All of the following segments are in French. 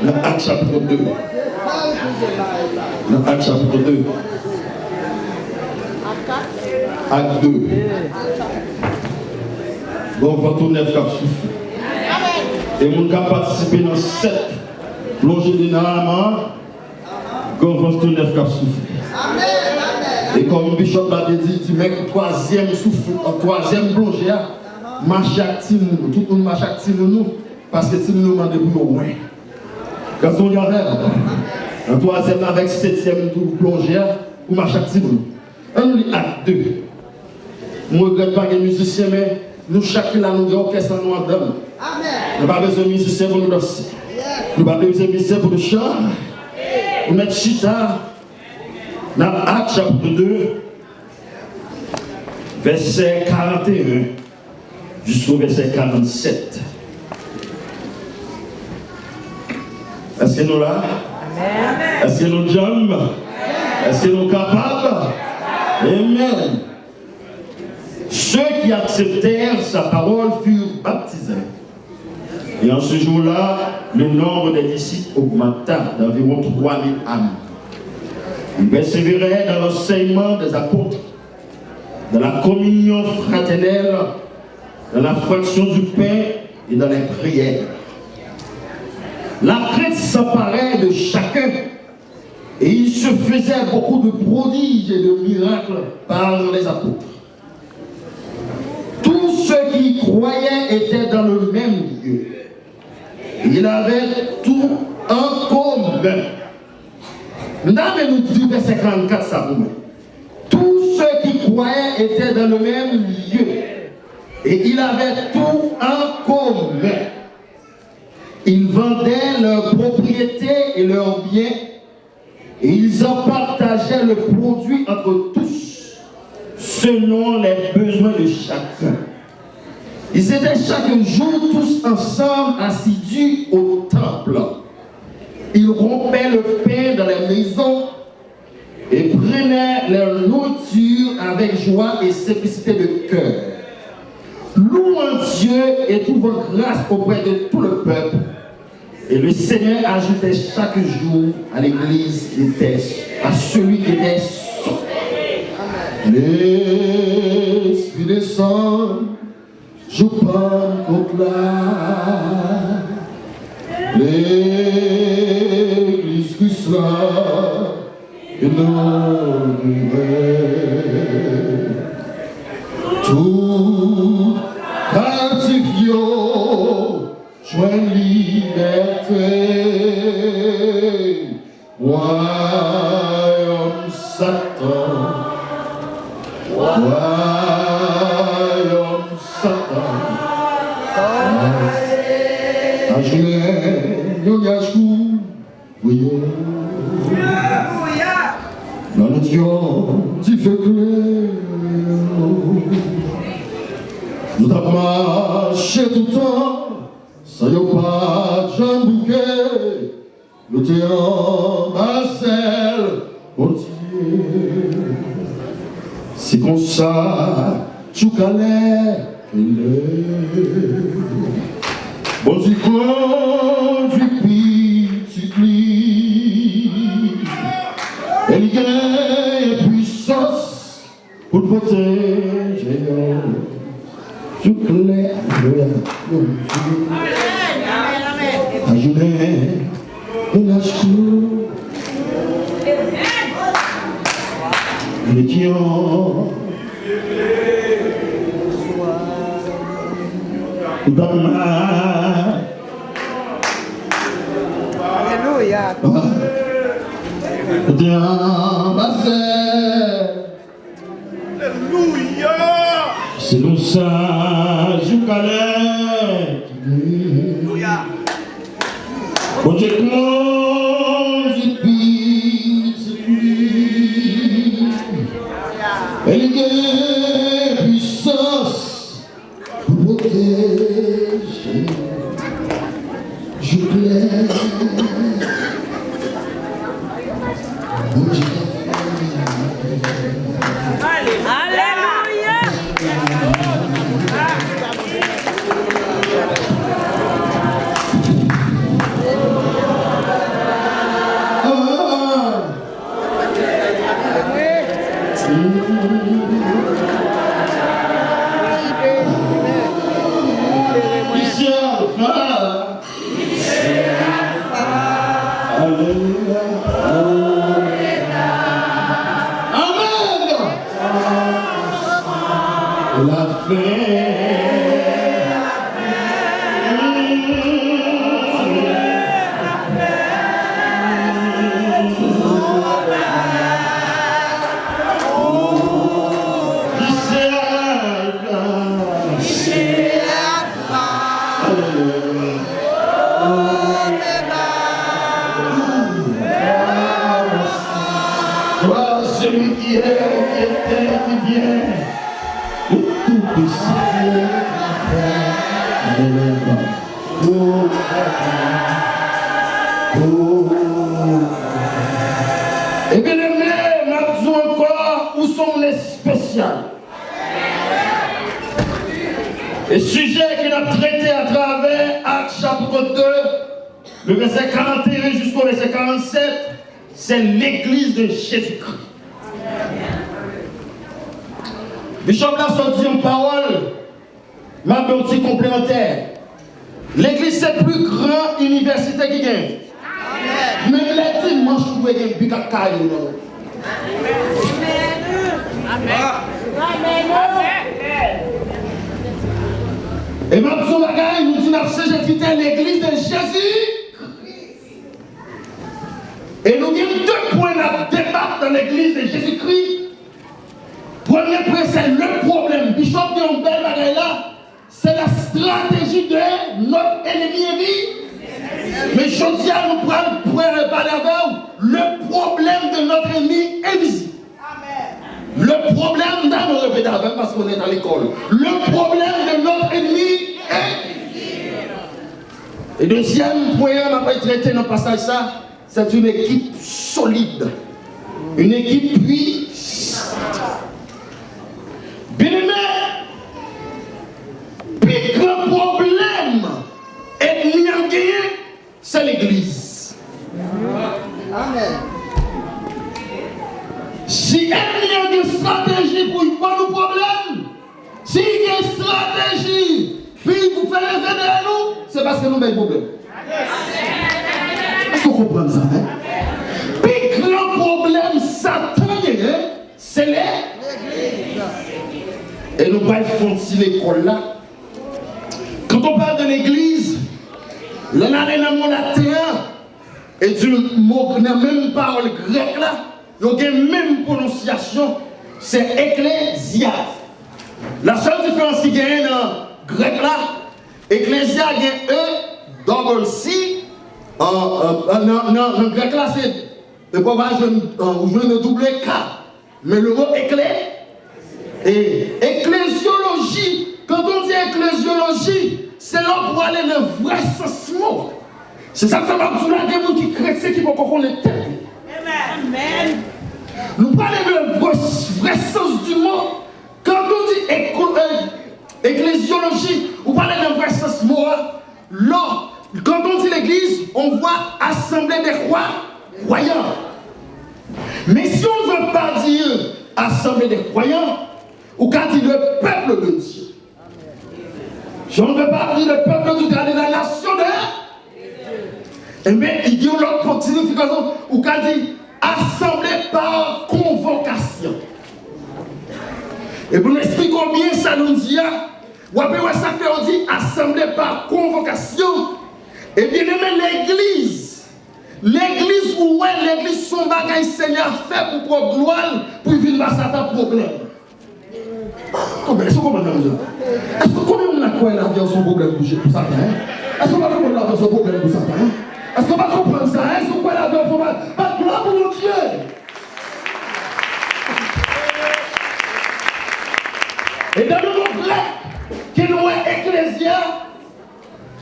Dans Actes chapitre 2. Dans Actes chapitre 2. Acte 2. Bon, on va tourner le cap souffle. Et mon cap participer dans 7 plongées dans la main. On va tourner le cap souffle. Et comme Bishop l'a dit, tu mets le troisième souffle, le troisième plongée, marche active, tout le monde marche active nous, parce que si nous demandons pour nous, quand on y avait, un troisième avec 7e plongée, pour marche active nous. On lit acte 2. Je ne regrette pas les musiciens, mais nous, chacun là, nous avons orchestre nous en dedans. Nous n'avons pas besoin de musiciens pour nous danser. Nous n'avons pas besoin de musiciens pour nous chanter. Pour mettre chita. Dans Actes chapitre 2, verset 41 jusqu'au verset 47. Est-ce que nous là? Est-ce que nous jambes? Est-ce que nous capables? Amen. Ceux qui acceptèrent sa parole furent baptisés. Et en ce jour-là, le nombre des disciples augmenta d'environ 3000 âmes. Ils persévéraient dans l'enseignement des apôtres, dans la communion fraternelle, dans la fraction du pain et dans les prières. La crainte s'emparait de chacun et il se faisait beaucoup de prodiges et de miracles par les apôtres. Tous ceux qui y croyaient étaient dans le même lieu. Ils avaient tout en commun. Nous dit verset 44 ça pour moi. Tous ceux qui croyaient étaient dans le même lieu. Et ils avaient tout en commun. Ils vendaient leurs propriétés et leurs biens. Et ils en partageaient le produit entre tous, selon les besoins de chacun. Ils étaient chaque jour tous ensemble assidus au temple. Ils rompaient le pain dans les maisons et prenaient leur nourriture avec joie et simplicité de cœur. Louant Dieu et trouvant grâce auprès de tout le peuple. Et le Seigneur ajoutait chaque jour à l'église à celui qui était sauvé. L'Esprit descend, je parle contre là. L'église qui sera inaugurée. Tout captif joint liberté. Royaume Satan. Royaume Satan. Dans le Dieu, tu fais clair. Nous avons marché tout le temps, sans y pas de jambes bouquet. Nous t'ayons Marcel, mon Dieu. C'est comme ça, tu calais. Bon, tu conduis petit lit. Elle gagne puissance pour te protéger. Je claire. Ajouter, on a tout. Les dions. Alléluia. Alléluia. C'est nous ça, je calais. Alléluia. Bon Dieu, comment je puis elle gagne puissance pour protéger. Je plains. Bon Dieu. Alléluia. Alléluia. Amen. La paix. Celui qui est, qui était, qui vient, le Tout-Puissant. Et bien aimé, nous avons encore où sont les spéciales. Et sujet qu'il a traité à travers Actes chapitre 2, le verset 41 jusqu'au verset 47, c'est l'église de Jésus-Christ. Bishop là sorti en parole, ma petit complémentaire. L'église c'est la plus grande université qui gagne. Même les dimanches, vous pouvez gagner plus qu'à caillou. Et ma petite bagaille nous dit que j'ai l'église de Jésus. Et nous avons deux points à débattre dans l'église de Jésus-Christ. Premier point, c'est le problème. Bishop qui est en belle bagaille là, c'est la stratégie de notre ennemi. Mais je dis à nous prendre parler avec le problème de notre ennemi invisible. Le problème, nous répéter avec parce qu'on est dans l'école. Le problème de notre ennemi invisible. Et deuxième point, on n'a pas traité dans le passage ça, c'est une équipe solide. Une équipe puissante. Bien aimé, puis le problème ennemi en gagné, c'est l'église. Amen. Si ennemi a une stratégie pour une bonne problème, si il y a une stratégie, puis vous faites lever de nous, c'est parce que nous avons un problème. Est-ce que vous comprenez ça? Puis le problème, Satan, c'est l'église. Et nous pas faire l'école là. Quand on parle de l'église, l'on a dans le monde latin et du mot, la même parole grecque là, il y a la même prononciation, c'est ecclésia. La seule différence qui gagne dans le grec là, ecclésia gagne E, double C, dans le grec là c'est le probable de double K, mais le mot éclé. Et ecclésiologie, quand on dit ecclésiologie, c'est là pour aller dans le vrai sens mot. C'est ça que ça va vous dire, il y a des gens qui chrétiens qui vont comprendre le terme. Amen. Nous parlons de le vrai sens du mot. Quand on dit ecclésiologie, vous parlez de vrai sens du mot. Là, quand on dit l'église, on voit assembler des croyants. Mais si on ne veut pas dire assembler des croyants, ou quand il dit le peuple de Dieu. Je ne veux pas dire le peuple de Dieu, la nation de Dieu. Mais il y a l'autre signification, ou quand il dit assemblé par convocation. Et pour nous expliquer combien ça nous dit, ou après ça fait on dit assemblé par convocation. Et bien aimé l'église où est l'église son bagage Seigneur fait pour gloire pour vivre dans Satan problème. Est-ce que vous comprenez? Est-ce que combien de fois la vie a son problème pour Satan? Est-ce que vous comprenez la vie a son problème pour Satan? Est-ce que vous comprenez ça? Est-ce que vous comprenez la vie a son problème? Pas de gloire pour mon Dieu. Et dans le mot grec, qui nous est ecclésia,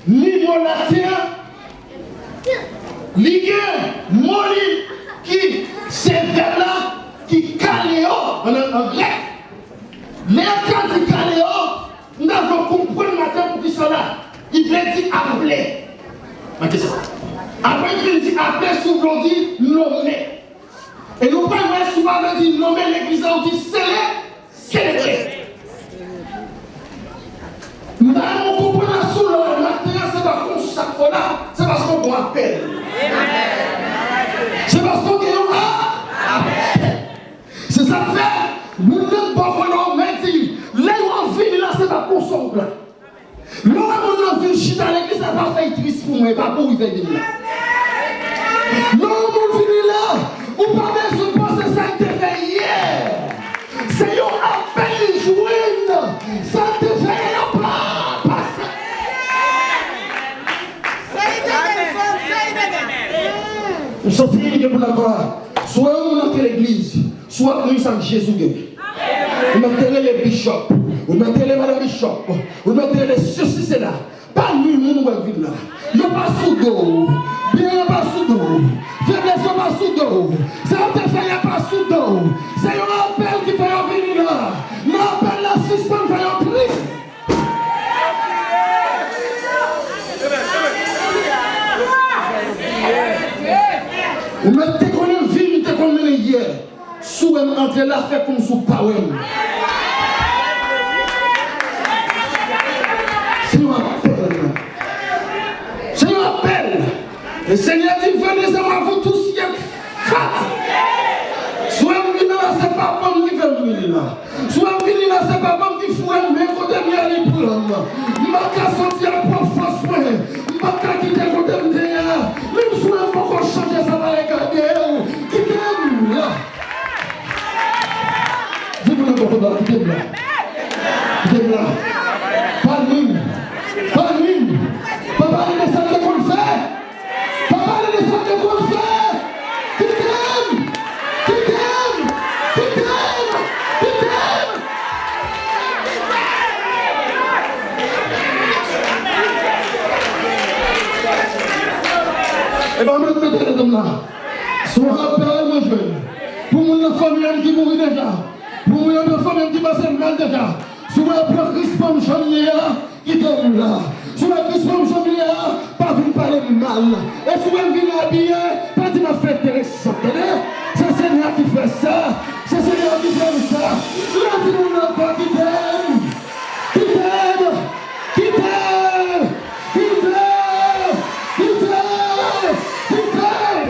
niveau latin, ligue, moli, qui c'est vers là, qui caléo, en grec. Mais quand il caléo, nous avons compris le matin pour qui cela. Il veut dire appeler. Après, il dit appeler, sous l'on dit nommer. Et nous prenons souvent dit nommer l'église, on dit célébrer. Nous avons compris la sous le matin, c'est parce qu'on chaque fois là, c'est parce qu'on appelle. pauvre l'homme, mais dit, là où on vit, là, c'est pas pour son là. L'homme, on a vu chita à l'église, ça va faire triste pour moi, pas pour y venir là. L'homme, on vit là, ou pas besoin de penser ça qui te fait hier. C'est un appel joindre, ça te fait pas passer. Nous sommes finis pour la gloire. Soit on entre l'église, soit nous sommes Jésus. Vous mettez les bishops, vous mettez les madame bishop, vous mettez les ceci, c'est là. Pas nous, nous vivons là. Il n'y a pas sous d'eau. Bien, il n'y a pas sous d'eau. Faiblesse, il n'y a pas sous d'eau. C'est un fait, il n'y a pas sous d'eau. C'est un appel qui fait venir là. L'appel là, suspend, fait un prix. Vous mettez qu'on est vie, vous qu'on est hier. Sous entre là, fait comme sous power. C'est un appel. C'est un appel. Le Seigneur dit, venez à moi, vous tous qui êtes fatigués. Soit venez là, c'est pas bon qui fait venir là. Soit venir là, c'est pas bon qui fout un mec côté de les prendre. Je ne vais pas sortir pour force. Je ne vais pas quitter côté de là. Même si on a encore changé, ça va regarder. Quittez-nous là. Dis-moi encore là, quittez-nous là. Quittez-nous là. Pas nous. Pas nous. Papa, il est ça qu'on le fait. Papa, il est ça qu'on le fait. Quittez-nous. Quittez-nous. Quittez-nous. Quittez-nous. Et bien, mettez les hommes là. Soit rappel, mon jeune. Pour mon famille qui mourit déjà. Pour mon famille qui passe mal déjà. Soit après Christophe Chamier, qui tombe là. Soit Christophe Chamier, pas vous parler mal. Et soit vous venez habiller, pas de ma fête intéressante. C'est le Seigneur qui fait ça. C'est le Seigneur qui fait ça. Là, si vous n'avez pas qui t'aime. Qui t'aime. Qui t'aime. Qui t'aime. Qui t'aime. Qui t'aime.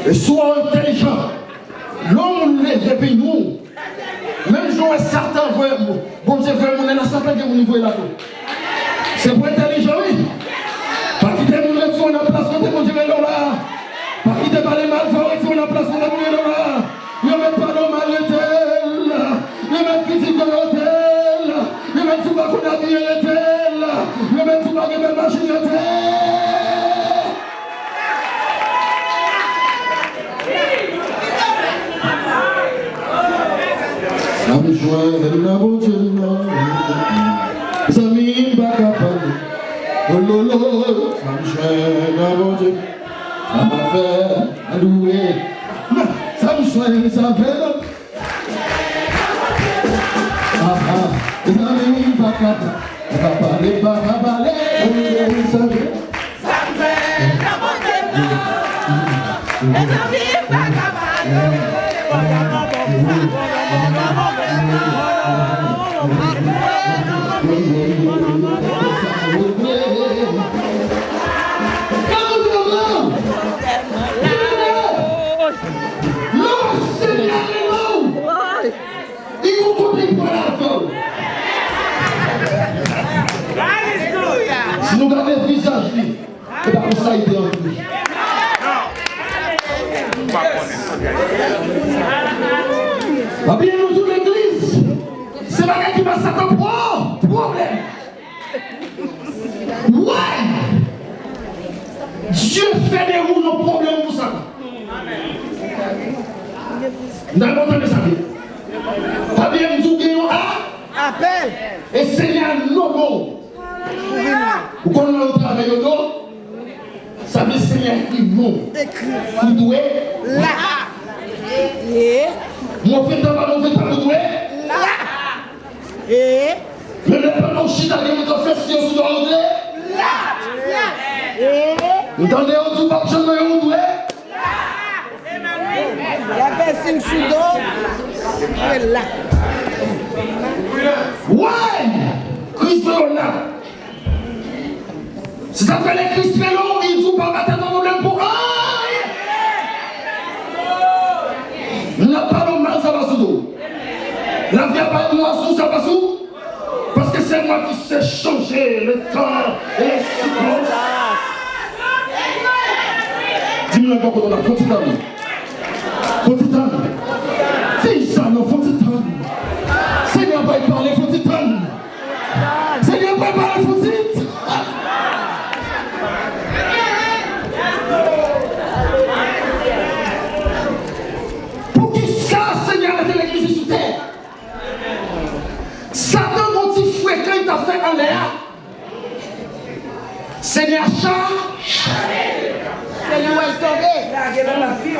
Et sois intelligent. L'homme lève depuis nous. Même si on est certain, bon Dieu, on est dans certain que vous niveau là. C'est pour intelligent, oui. Pas quitter mon retour, on a place contre mon Dieu là. Pas quitter par les malfaits, on a place contre mon Dieu là. Ne met pas l'homme à l'hôtel. Ne met critique à l'hôtel. Ne met tout bas qu'on a mis à l'hôtel. Ne met tout bas qu'on a machine à l'hôtel. Ami joie la bonne Zami bakapani Ololo Ami joie la bonne Ça m'a fait allouer Zami joie ça fait Zami bakapani Bakapani bakapani Ololo Zami la bonne Zami bakapani Si nous gardons le visage, c'est pas pour ça qu'il est en plus. Va bien nous sur l'église. C'est pas quelqu'un qui va s'attendre problème. Ouais. Dieu fait des roues nos problèmes pour ça. Nous avons entendu ça. Va bien nous dire appel. Et Seigneur non. Vous connaissez le travail de nous. Ça veut dire Seigneur qui non. Vous devez là. Mon frère, vous devez là. Et mais le pas chita que vous faites si vous doit là. Vous entendez au tout pas jamais vous doit là. La personne sous dos là. Ouais. Crispelon là. Si ça fait les Crispelon, ils ne sont pas battre ton problème pour rien. Nous n'avons pas de mal, ça va sous l'eau. La vie n'a pas de moi sous, ça va sous. Parce que c'est moi qui sais changer le temps et les circonstances. Dis-moi encore qu'on a faut petit temps. Faut petit temps. C'est ça, non, faut petit temps. Seigneur va y parler, faut petit temps. Seigneur va y parler, faut petit temps. Pour qui ça, Seigneur, a été l'église sous terre? Satan, mon petit frère, quand il t'a fait en l'air, Seigneur, Seigneur est tombé.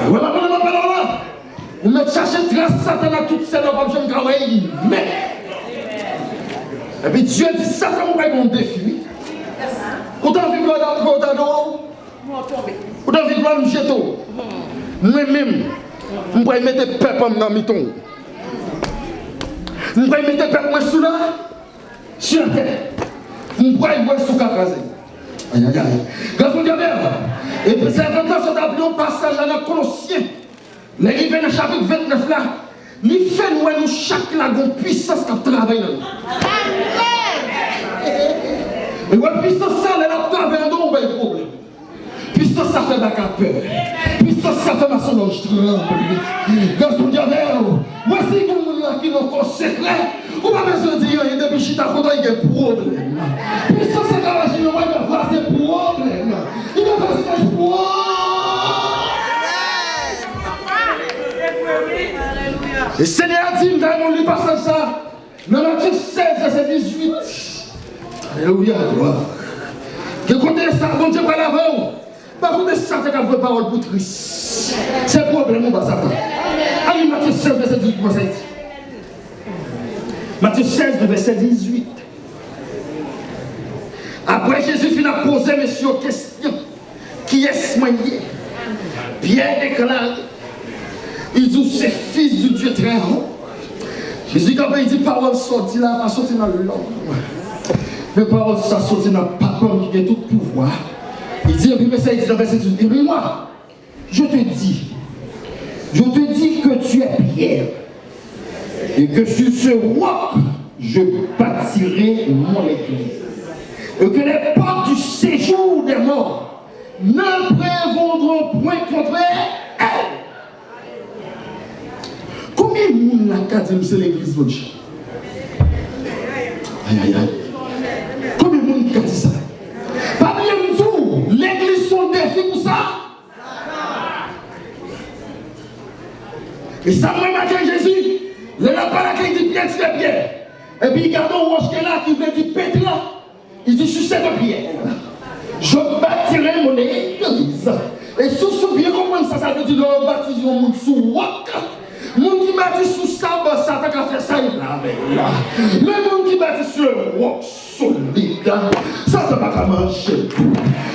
voilà. Vous me cherchez grâce Satan à toutes ces hommes, je me travaille. Mais, et puis Dieu dit Satan, moi, mon défi. Vous t'en vivez dans le d'eau? Vous t'en vivez dans le jeton? Moi-même, je vais mettre peuple dans le ton. Je vais mettre peuple sous là, sur la tête. Je vais mettre sous la crasée. Aïe, aïe, aïe. Grâce au diable. Et puis c'est quand on s'appelle un passage dans le Colossiens. Les rivières dans le chapitre 29 là. Il fait nous chaque lagon puissance qui travaille dans nous. Et ouais, puissance ça, elle a travaillé dans un problème. Puissance ça fait ma peur. Puissance ça fait ma songe tremble. Grâce au diable. Voici comme nous qui nous consacrons. On va besoin de dire, il y a des bichita quand il y a des problèmes. Puissance ça va agir, on va avoir des problèmes. Il va avoir des problèmes. Et Seigneur a dit, dans le passage ça, dans Matthieu 16, verset 18. Alléluia, gloire. Que côté ça, bon Dieu, par l'avant. Par contre, ça, c'est qu'à votre parole pour triste. C'est le problème, on va s'attendre. Allez, Matthieu 16, verset 18, comment ça dit? Matthieu 16, verset 18. Après, Jésus finit à poser, messieurs, question. Qui est-ce moyen? Pierre déclare. Il dit, c'est fils du Dieu très haut. Jésus, quand il dit, parole sortie là, pas sortie dans le long. Mais parole, ça sortit dans le papa qui a tout pouvoir. Il dit, il dit dans verset 18, et moi, je te dis que tu es Pierre. Et que sur ce roc, je bâtirai mon église. Et que les portes du séjour des morts ne prévaudront point contre elle. Combien de monde la dit c'est l'église de Dieu? Aïe, aïe, aïe. Combien de monde qui a dit ça? Pas bien tout, l'église son défi pour ça. Et ça, même avec Jésus, le lapin qui dit Pierre, c'est Pierre. Et puis il garde un roche qui est là, qui veut dire Pétre là. Il dit sur cette pierre, je bâtirai mon église. Et sous ce bien comprendre ça, ça veut dire de baptiser un monde sous roc. Le monde qui bâtit sous sable, ça t'a fait ça, il l'a avec là. Le monde qui bâtit sur un roc solide, ça c'est pas qu'à manger.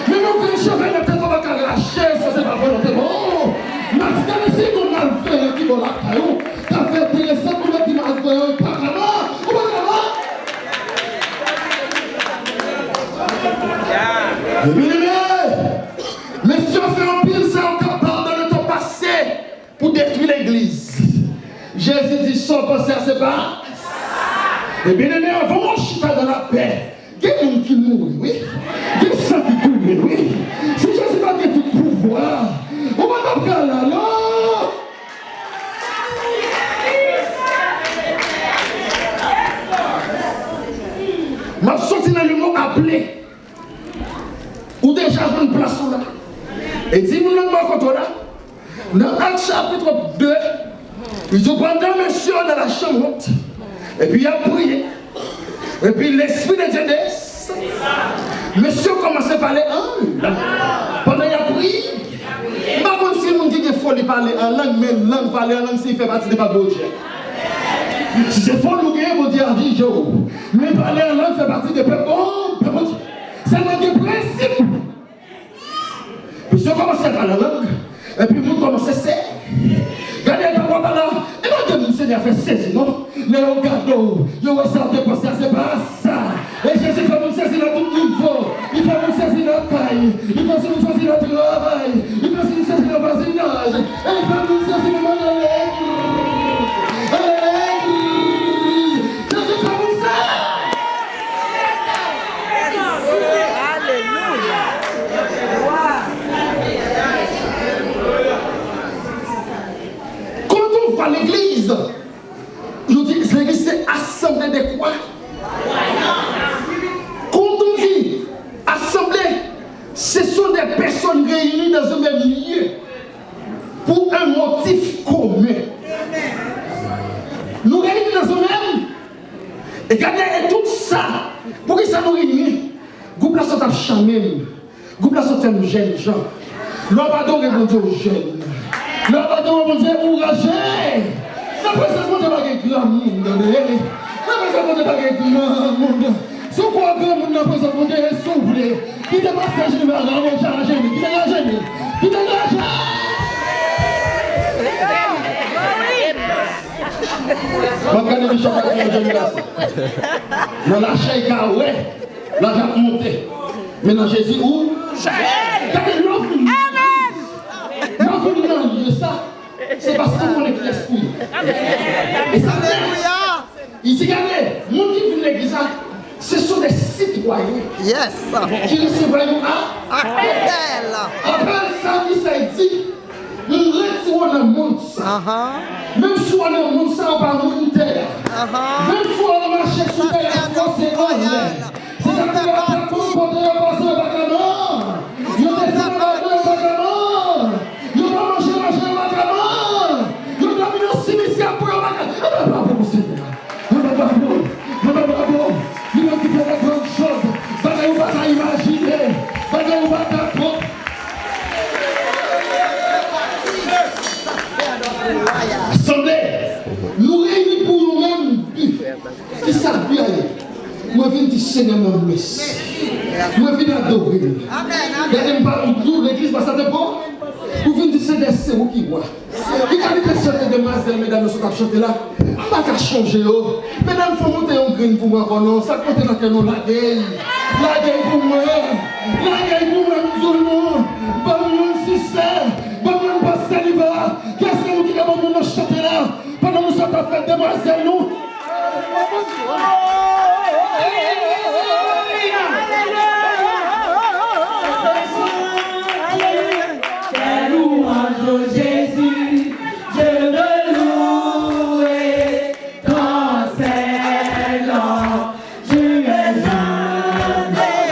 Mais nous qui cheveux, ne peut pas qu'à arracher, ça c'est pas volonté. Oh, mais c'est qu'on a le fait qui va la caillou. Ça fait intéressant pour le qui m'a fait pas comment. Mais si on fait un pile, c'est encore dans le temps passé pour détruire l'église. Jésus dit sans penser à ce pas. Et bien aimé, avant on chita dans la paix. Il y a des gens qui mourent, oui. Il y a des gens qui coulent, oui. Si Jésus n'a pas tout pouvoir, on va pas faire là, non. Ma sortie dans le mot appelé. Ou déjà une place là. Et dis-nous le mot contre là. Dans Actes chapitre 2, ils ont pris un monsieur dans la chambre haute. Et puis il a prié. Et puis l'esprit de Dieu descend. Monsieur commence à parler en langue. Pendant qu'il a prié. Pas comme si mon dit qu'il faut parler en langue, mais langue parler en langue, s'il fait partie de pas beau Dieu. Si c'est faux, nous gagnons, mon Dieu a dit jour. Mais parler en langue fait partie de peuple. Oh, peuple Dieu. C'est le principe. Puis si on commence à parler la langue, et puis vous commencez à faire. Regardez la parole là. Et moi, Dieu, le Seigneur fait saisir, non? Les regards, ils ont ressorti pour ça, c'est pas ça. Et il faut que nous choisir le travail, il faut que nous choisir le voisinage, et il faut que nous choisir le monde à l'église. C'est comme ça. Alléluia. Quand on voit l'église, je dis que l'église c'est assemblée de quoi? Quand on dit assemblée, ce sont des personnes réunies dans un même lieu pour un motif commun. Nous réunis dans un même. Et regardez, et tout ça, pour que ça nous réunit, groupe là sont à chamé, groupe là sont à jeunes gens. L'homme va donc répondre aux jeunes. L'homme va donc répondre aux enragés. La présence de Dieu va être grand monde. La présence de Dieu va être grand monde. Si vous croyez que le monde n'a pas besoin de souffler, qui ne passe pas, je ne vais pas changer, qui dégage, qui dégage. Regardez les choses qui sont dans la chair, ouais, là j'ai monté. Maintenant Jésus où? Regardez l'offre. L'offre de ça, c'est parce qu'on connaît l'esprit. Et ça, ici, regardez, mon qui vient de l'église, ce sont des citoyens. Yes. Qui recevront Appel. Appel ça qui s'est dit. Nous retirons le monde ça. Même si on est au monde ça, on parle de terre. Même si on a marché sur terre, c'est royal. C'est ça que nous avons pour porter un passeur au bacamon. Nous avons fait un passeur au bacamon. Nous avons mangé au bacamon. Nous avons mis au cimetière pour le bacamon. Bravo, Seigneur. Bravo. Nous avons fait de grandes choses. Bagaille, on va imaginer. Bagaille, on va t'apprendre. Assemblée, nous réunis pour nous-mêmes. Qui savent bien aller. Moi, je viens du Seigneur, mon Messie. Moi, je viens adorer. Regardez, nous, l'église, ça te prend. Vous venez du Seigneur, c'est vous qui voit. Qui a dit que chanter de Mazel, mesdames, nous sommes chanter là. On ne va pas changer. Mesdames, il faut monter un grain pour moi. Ça compte dans que nous la gueule. La gueule pour moi. La gueule pour moi, nous allons. Bon, mon système. Bon, mon pasteur, il va. Qu'est-ce que nous qui avons nous chanter là? Pendant que nous sommes en fait de Mazel, nous. Jésus, je veux louer ton Seigneur. Je vais chanter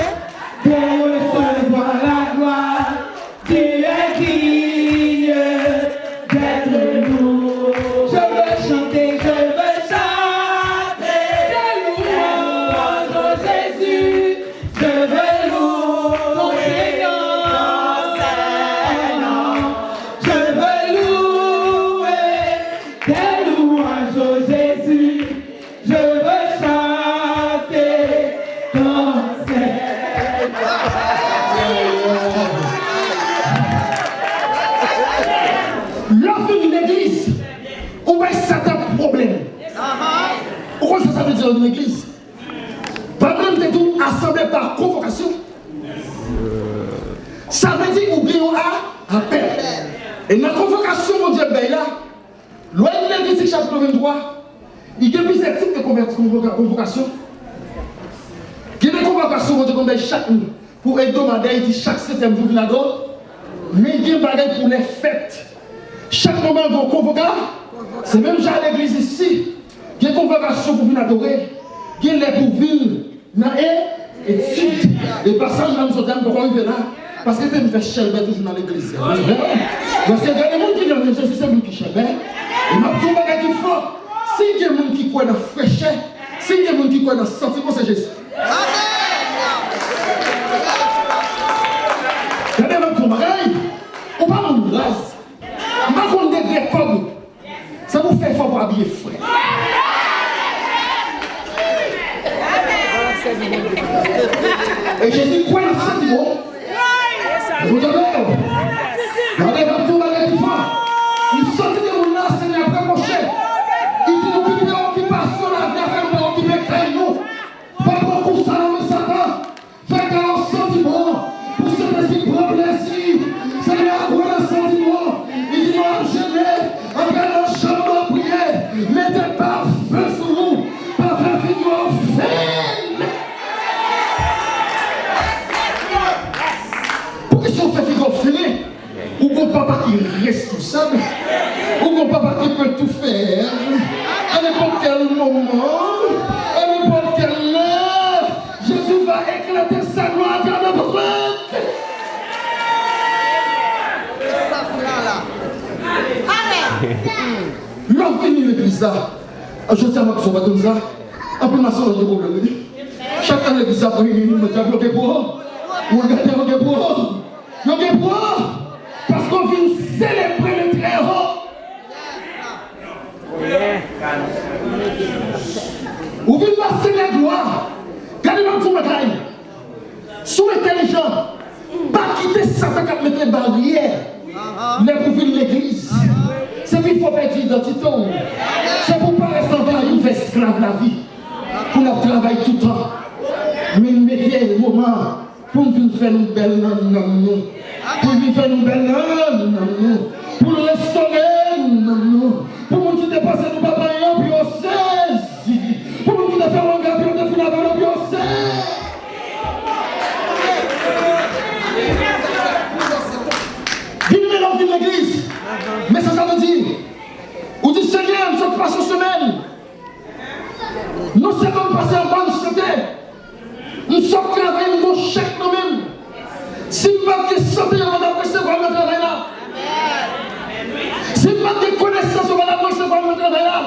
pour recevoir la gloire. Tu es digne d'être loué. Je veux chanter, je veux chanter. Louange au Jésus, je veux louer ton Seigneur. Je veux louer tes louanges au Jésus. Je veux chanter ton Seigneur. L'offre d'une église, on va certains problèmes. Pourquoi ça veut dire une église? Pas même de tout assemblé par convocation. Ça veut dire qu'on gagne un appel. Et dans la convocation, mon Dieu, ben là, loin de Lévitique chapitre 23, il y a plusieurs types de convocation. Il y a des convocations, mon Dieu, comme chaque nuit. Pour hebdomadaire, il dit chaque 7e jour, mais il y a des bagages pour les fêtes. Chaque moment, on convoque. C'est même déjà à l'église ici. Il y a des convocations pour venir adorer. Il y a les pour venir dans l'étude. Les passages dans nos dames pour arriver là. Parce que tu me fais chelber toujours dans l'église. Parce que il y a des gens qui viennent Jésus, c'est lui qui chelber. Et ma tout bagage qui faut. Si il y a des gens qui croient dans la fraîcheur, si il y a des gens qui croient dans le sentiment, c'est Jésus. Regardez ma tout bagage. On va mon grâce. On va qu'on degré comme ça vous fait fort pour habiller frais. Et Jésus croit dans le sentiment. Vous avez regardez votre tour avec les femmes. Il sortit de mon âme, Seigneur, après mon chef. Il dit nous quitter l'occupation, la vie, faire nous occuper nous. Pas beaucoup ça dans le Satan. Faites un sentiment pour se laisser Ou qu'on papa qui peut tout faire, à n'importe quel moment, à n'importe quelle heure, Jésus va éclater sa gloire à travers votre vie. L'homme venu l'église ça. Je sais pas que ça va comme ça. Après ma soeur de problème. Chaque année l'église ça prend une me tape le pour. Ou regardez le pour. Le pour parce qu'on vient célébrer le très haut. Ou vient passer la gloire. Gardez-moi tout bagaille. Sous intelligent. Pas quitter Satan qui mettre des barrières. Mais pour venir l'église. C'est qu'il faut perdre l'identité. C'est pour ne pas rester en esclave la vie. Pour nous travailler tout le temps. Mais nous mettons le moment pour nous faire une belle non. Pour nous faire une belle non. Pour nous restaurer non. Pour nous qui dépassent nos papas et puis on saisit. Pour nous qui défaire un gars puis on défile avec puis on sait. Venez dans l'église. Mais ça veut dire, on dit Seigneur, nous sommes passés en semaine. Nous sommes passés en bonne santé. Nous sommes travaillés, nous sommes chèques nous-mêmes. Si nous n'avons pas de santé, on va recevoir notre travail là. Si nous n'avons pas de connaissance, on va recevoir notre travail là.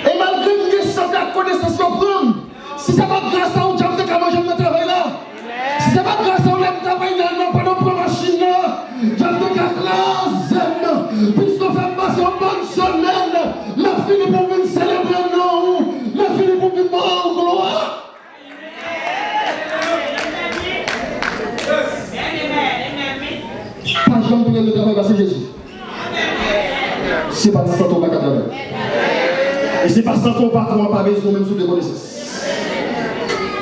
Et malgré que santé à connaissance, on prend. Si ce n'est pas grâce à vous, tu as manger notre travail là. Si ce n'est pas grâce à vous, tu as travail là, non, pas dans la machine là. Tu as puisqu'on fait passer une bonne semaine, la fille pour venir célébrer non, la fille pour venir en gloire. Pas jamais pour le travail parce que Jésus. C'est pas ça qu'on va travailler. Et c'est pas ça qu'on va pas besoin même sous des connaissances.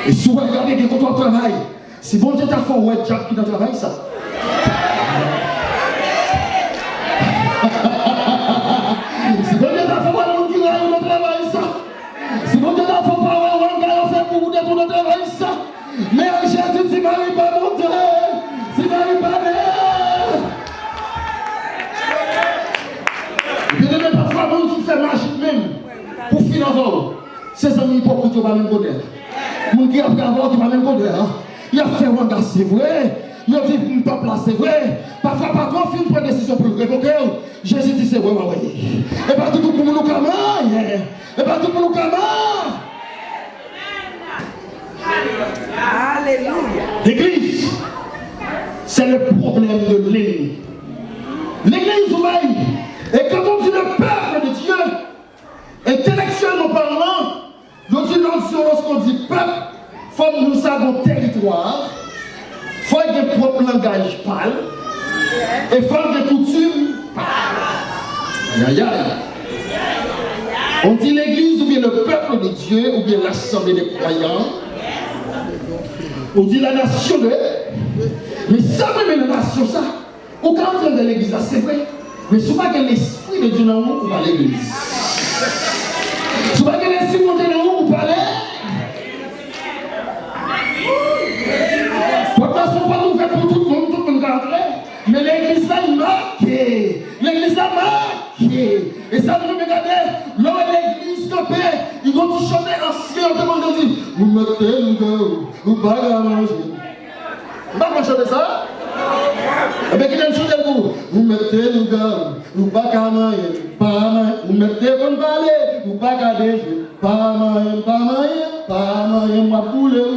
Et si vous regardez que quand on travaille, si bon Dieu t'a fait un job qui dans le travail, ça. Si bon Dieu t'a fait un monde qui dans le travail, ça. Si bon Dieu t'a fait un gars qui fait beaucoup de ton travail, ça. Mais Jésus, si Marie pas monter, si Marie pas naître. Je ne mets pas faire un monde qui fait magique même. Pour finir avant, ses amis hypocrites ne vont pas même côté. Les gens qui après avoir, qui ne vont même côté. Il a fait un gars, c'est vrai. Il a dit, une peuple là, c'est vrai. Parfois, pas trop, il prend une décision pour le révoquer. Jésus dit, c'est vrai, oui. Et pas tout pour nous, comment. Et pas tout pour nous, comment. Alléluia. L'église, c'est le problème de l'ennemi. L'église, vous voyez, et quand on dit le peuple de Dieu, intellectuellement parlant, lorsqu'on dit peuple, il faut que nous avons territoire, il faut qu'il y ait un propre langage parle, et il faut qu'il y ait des coutumes parle. Aïe aïe. On dit l'église ou bien le peuple de Dieu ou bien l'assemblée des croyants. On dit la nation de. Mais ça même la nation ça. Au quand on de l'église, c'est vrai. Mais souvent que l'esprit de Dieu dans nous, on va à l'église. Souvent que l'esprit de Dieu dans nous, on va aller. Pourquoi pas nous faire pour tout le monde rentrer? Mais l'église là, il marque. L'église là marque. Et ça, vous regardez, lors de l'église campée, ils vont tout chanter ancien, on demande de dire, vous mettez le gars, vous ne pouvez pas manger. Vous ne pouvez pas chanter ça? Eh bien, qui aime chanter le goût? Vous mettez le gars, vous ne pouvez pas manger, vous mettez le balai, vous ne pouvez pas manger, pas manger, pas poulet,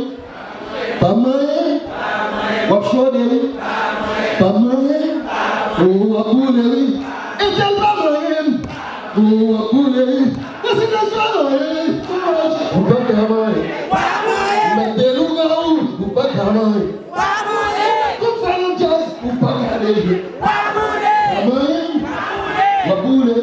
pas manger, pas chaudé, pas manger, pas poulet, et tel pas manger. Vous pouvez, c'est la soirée, vous ne pouvez pas manger. Mettez le gars, vous ne pouvez pas manger. Comme ça, le jazz, vous ne pouvez pas aller. Vous pouvez.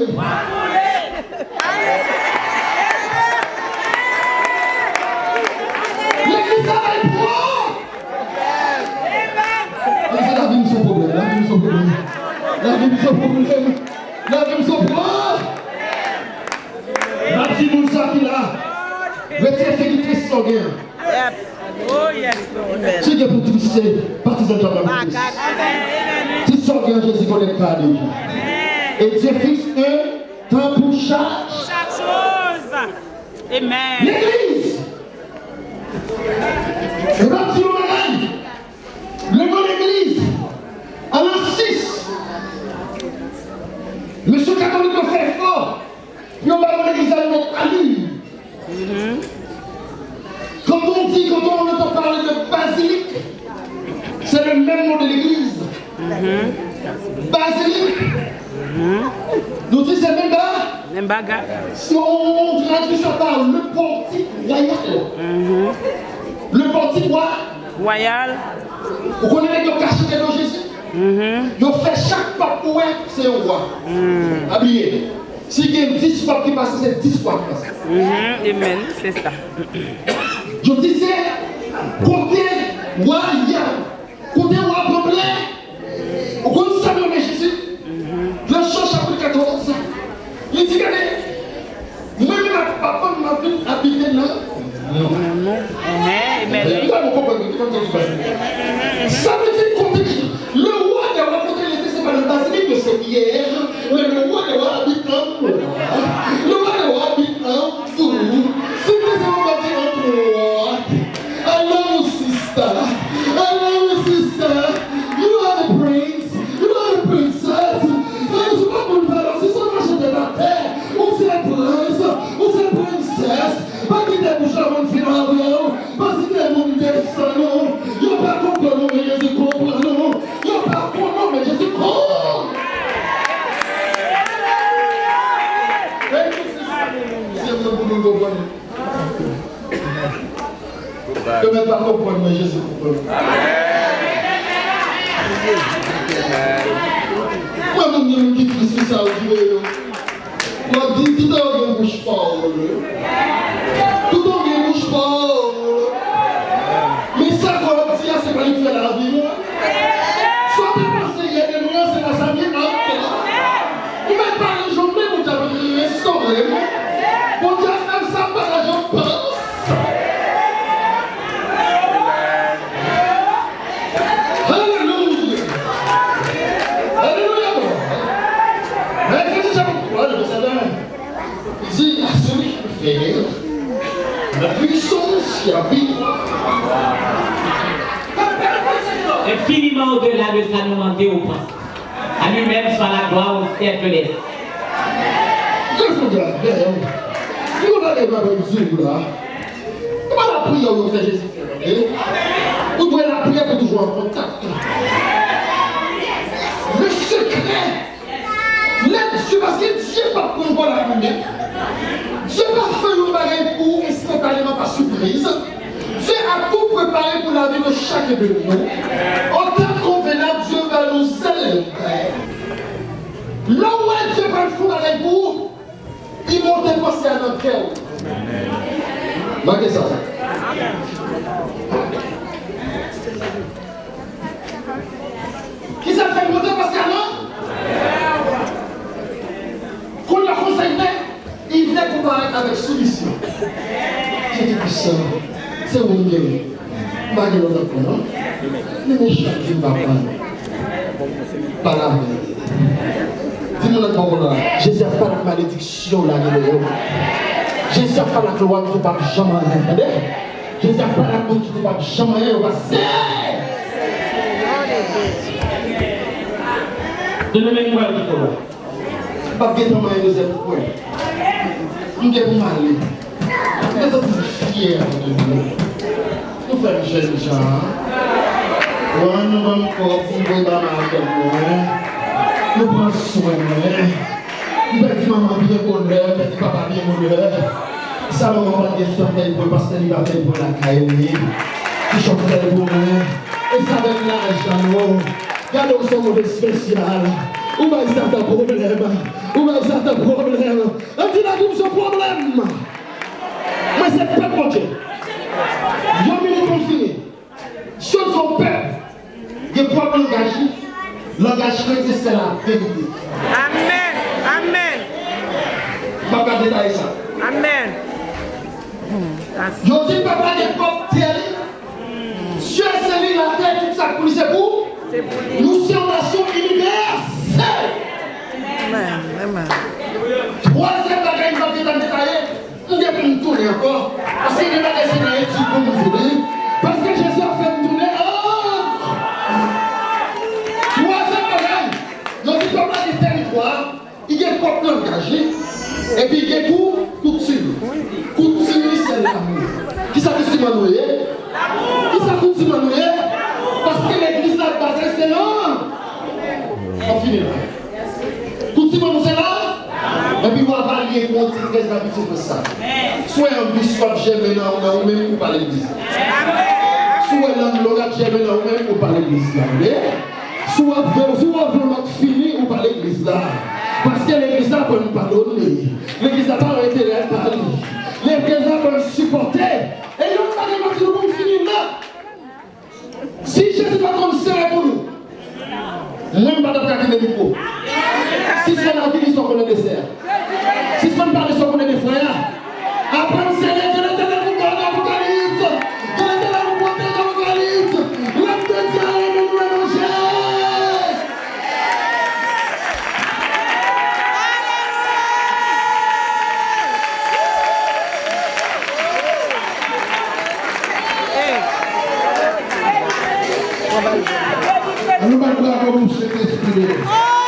L'église travaille pour. La vie me son problème, la vie me son problème. La vie me son problème. La vie me son problème. La petite moussa qui là. Retirez ce qui triste son gain. Oh yes, Lord. Si Dieu pour trister, partisan de la vie. Si son gain, Jésus connaît pas de lui. Et Dieu fixe Chaque chose. Amen. L'église. Le nom de l'église. À l'an 6. Monsieur catholique a fait fort. Puis on va dans l'église à notre allure. Quand on entend parler de basilique, c'est le même nom de l'église. Basilique. Nous disons c'est même pas. Même bagarre. Si on traduit ça par le portique royal. Le portique Royal. vous connaissez le cachet de Jésus? Ils fait chaque pape pour c'est un roi. Habillé. Si il y a 10 papes qui passent, c'est 10 papes qui passent. Amen. C'est ça. Je disais, côté royal, côté roi problème, vous connaissez ça, mais Jésus? Le chant chapitre 14, il dit que même ma papa m'a vu habiter là. Ça veut dire que le roi des rois, quand il était, c'est pas le basilique de ses pierres, mais le roi des rois habite en vous. Le roi des rois habite en vous. C'est que ça va dire en toi. Hello, sister. Hello, sister. You are the prince. You are the princess. Je ne sais pas pour le faire, c'est ça marche de la terre. On c'est prince, on c'est princesse. Pas qu'il t'ait bouché à mon final, pas qu'il t'ait mon destin. Il n'y a pas comprendre, mais Jésus comprend. Il n'y a pas comprendre, mais Jésus comprend. Si vous voulez comprendre, je ne vais pas comprendre, mais Jésus comprend. Moi, je me dis que c'est ça, moi, je dis tout le monde bouge pas. Tout le monde bouge pas. Mais ça, quand on dit, c'est pas une fait la vie. Soit tu penses qu'il y a des moyens, c'est la samedi, non? Vous ne mettez pas les journées, vous avez restauré. Vous dites, même ça, pas la jambe pense. Alléluia. Alléluia. Mais qu'est-ce que ça veut dire? Je sais bien. Il dit, à celui qui fait la puissance qui habite. Infiniment au-delà de sa demandée au pense. À lui-même soit la gloire au siècle de l'Est. Qu'est-ce que vous avez là? Comment la prière au Jésus fait? Vous devez la prière pour toujours en contact. Le secret, c'est parce que Dieu n'a pas pris la lumière. Dieu n'a pas fait le bagage pour instantanément par surprise. Dieu a tout préparé pour la vie de chacun de nous. En tant convenable, Dieu va nous élever. Là où Dieu va le fou avec vous, il monte passer à notre cœur. Marquez ça. Qui ça fait monter passer à nous? Qu'on l'a conseillé, il venait comparer avec soumission. J'ai dit puissant. C'est où il est? Pas de l'autre point. Le méchant qui ne va pas la dis-moi la parole là. Jésus n'a pas la malédiction là. Jésus n'a pas la gloire qui ne va jamais aller. Jésus n'a pas la gloire qui ne va jamais aller. On va se de le même moyen de colère. Pas bien dans ma deuxième point. Nous devons aller. Nous sommes fiers de nous. Nous faisons jeunes gens. Nous allons encore vivre dans la nous prenons soin. Nous disons maman bien bonheur, nous disons papa bien bonheur. Ça maman va dire chanter pour parce qu'il va faire pour la caille. Qui chante pour nous. Et ça va être l'argent. Regardez au son modèle spécial. Où va y avoir un problème? Où va y avoir un problème? On dit la vie son problème. Mais c'est pas mon Dieu. Il y a une confiné. Sur son peuple, il y a pas d'engagement. L'engagement, c'est la vérité. Amen. Amen. Papa détaille ça. Amen. Je dis papa des pauvres terres. Dieu a servi la terre toute sa coulisse, c'est pour nous sommes nation universelle. Amen. Amen. Troisième engagé. Et puis, il y a coup de tir. Coup de tir, c'est l'amour. Qui ça que Simon Noué? Qui ça que Simon Noué? Parce que l'église là, c'est là. On finit là. Coup de Simon, c'est là. Et puis, on va parler de mon titre, qu'est-ce que vous ça? Soit un bis, soit j'aime là, ou même pour parler d'église. Soit l'anglais, j'aime là, ou même pour parler d'église là. Soit vraiment fini ou par l'église là. Parce que l'église là peut nous pardonner. L'église là pas intérêt à parler. L'église là peut nous supporter. Et nous pas de nous pour finir là. Si Jésus pas comme ça pour nous. Même pas d'attaquer les micros. Si c'est la vie, ils sont qu'on est dessert. Si c'est pas ils sont qu'on est des frères. Après c'est Nous allons vous souhaiter